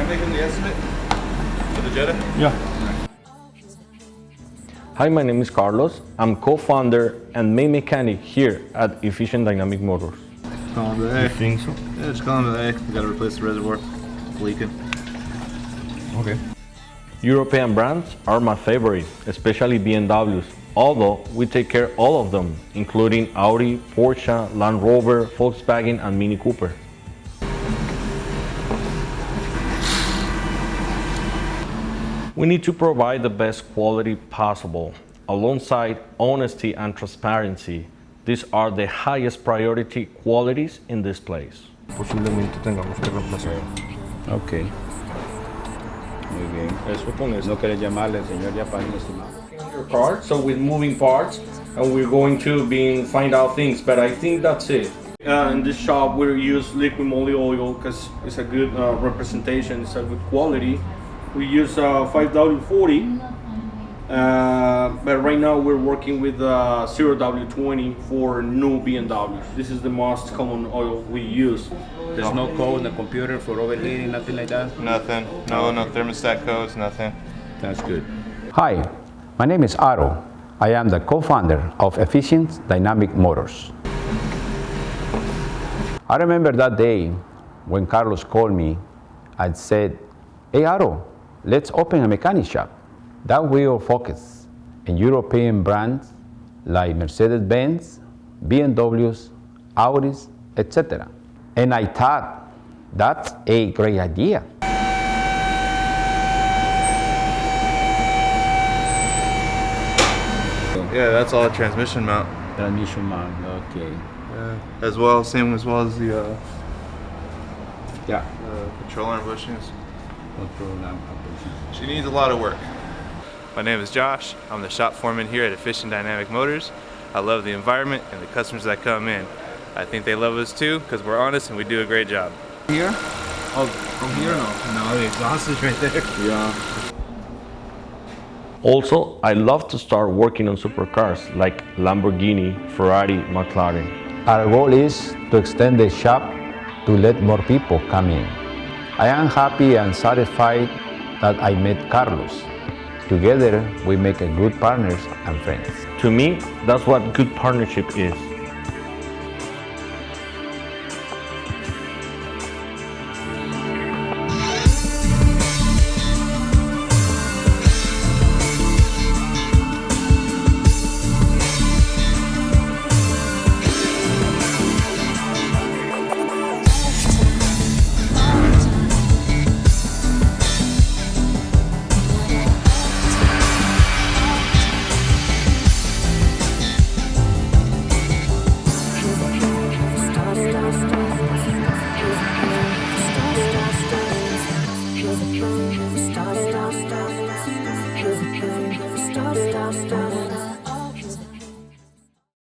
making the estimate for the Jetta? Yeah. Hi, my name is Carlos. I'm co-founder and main mechanic here at Efficient Dynamic Motors. Calling to the A. I think so. Yeah, just calling to the A. We gotta replace the reservoir. It's leaking. Okay. European brands are my favorite, especially BMWs, although we take care of all of them, including Audi, Porsche, Land Rover, Volkswagen, and Mini Cooper. We need to provide the best quality possible, alongside honesty and transparency. These are the highest priority qualities in this place. Posiblemente tengamos que reemplazar. Ok. Muy bien. Eso con eso. ¿No quieres llamarle al señor ya para estimado? Your car, so with moving parts, and we're going to find out things, but I think that's it. In this shop, we use liquid moly oil because it's a good representation, it's a good quality. We use 5W40, but right now we're working with 0W20 for new BMWs. This is the most common oil we use. There's no code in the computer for overheating, nothing like that? Nothing. No thermostat codes, nothing. That's good. Hi, my name is Aro. I am the co-founder of Efficient Dynamic Motors. I remember that day when Carlos called me and said, "Hey Aro, let's open a mechanic shop." That we will focus on European brands like Mercedes-Benz, BMWs, Audis, etc. And I thought, that's a great idea. Yeah, that's all a transmission mount. Transmission mount, okay. As well as the Yeah. control arm bushings. Control lamp. She needs a lot of work. My name is Josh. I'm the shop foreman here at Efficient Dynamic Motors. I love the environment and the customers that come in. I think they love us too because we're honest and we do a great job. Here? Oh, from here? No, the exhaust is right there. Yeah. Also, I love to start working on supercars like Lamborghini, Ferrari, McLaren. Our goal is to extend the shop to let more people come in. I am happy and satisfied that I met Carlos. Together, we make a good partners and friends. To me, that's what good partnership is. Started off,